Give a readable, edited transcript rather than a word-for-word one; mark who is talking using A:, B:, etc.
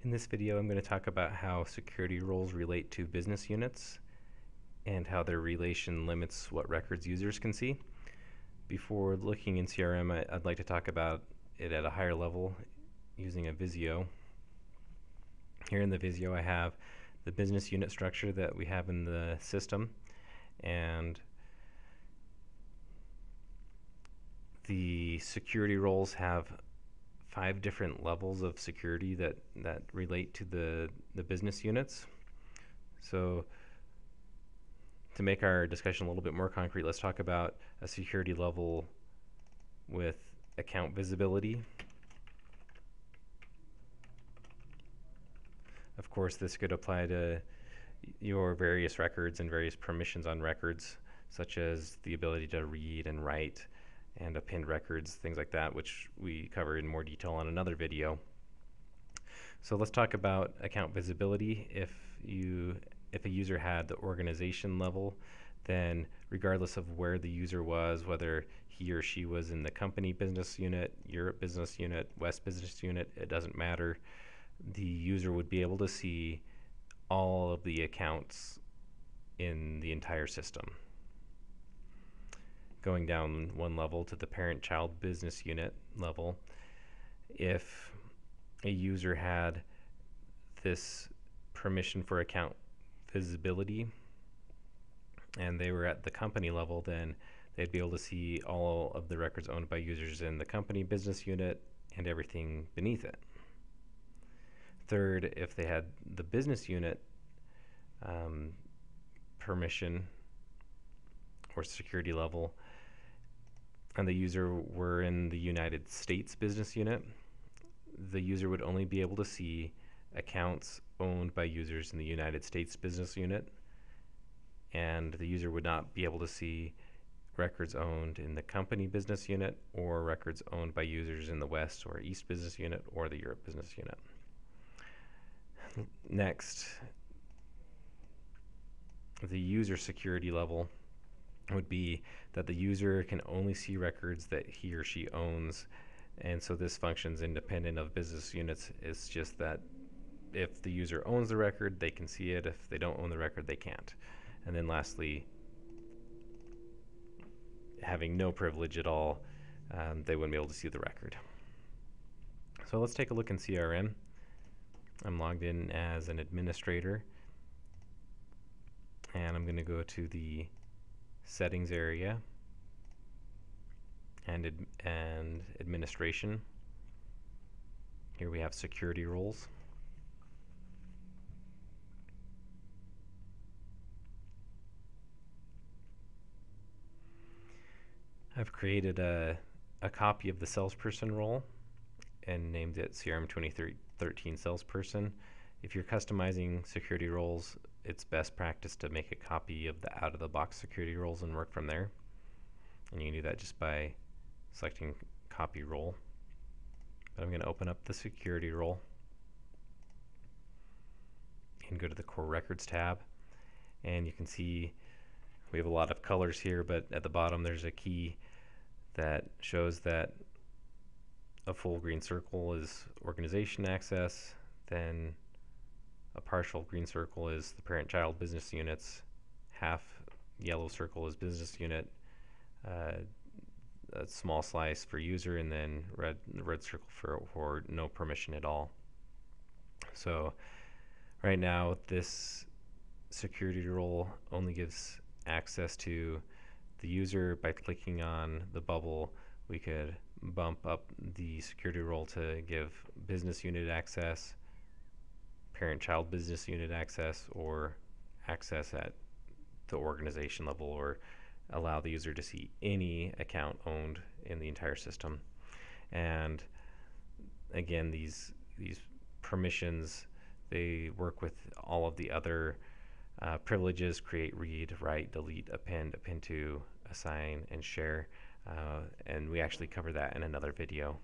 A: In this video, I'm going to talk about how security roles relate to business units and how their relation limits what records users can see. Before looking in CRM, I'd like to talk about it at a higher level using a Visio. Here in the Visio, I have the business unit structure that we have in the system, and the security roles have 5 different levels of security that relate to the business units. So to make our discussion a little bit more concrete, let's talk about a security level with account visibility. Of course, this could apply to your various records and various permissions on records, such as the ability to read and write and append records, things like that, which we cover in more detail on another video. So let's talk about account visibility. If a user had the organization level, then regardless of where the user was, whether he or she was in the company business unit, Europe business unit, West business unit, it doesn't matter. The user would be able to see all of the accounts in the entire system. Going down one level to the parent-child business unit level, if a user had this permission for account visibility and they were at the company level, then they'd be able to see all of the records owned by users in the company business unit and everything beneath it. Third, if they had the business unit permission or security level, and the user were in the United States business unit, the user would only be able to see accounts owned by users in the United States business unit, and the user would not be able to see records owned in the company business unit or records owned by users in the West or East business unit or the Europe business unit. Next, the user security level would be that the user can only see records that he or she owns, and so this functions independent of business units. It's just that if the user owns the record, they can see it. If they don't own the record, they can't. And then lastly, having no privilege at all, they wouldn't be able to see the record. So let's take a look in CRM. I'm logged in as an administrator, and I'm going to go to the settings area and administration. Here we have security roles. I've created a copy of the salesperson role and named it CRM 2013 salesperson. If you're customizing security roles, it's best practice to make a copy of the out-of-the-box security roles and work from there. And you can do that just by selecting copy role. But I'm going to open up the security role and go to the core records tab, and you can see we have a lot of colors here, but at the bottom there's a key that shows that a full green circle is organization access, then a partial green circle is the parent-child business units, half yellow circle is business unit, a small slice for user, and then the red circle for no permission at all. So right now this security role only gives access to the user. By clicking on the bubble, we could bump up the security role to give business unit access, parent-child business unit access, or access at the organization level, or allow the user to see any account owned in the entire system. And again, these permissions, they work with all of the other privileges: create, read, write, delete, append to, assign, and share. And we actually cover that in another video.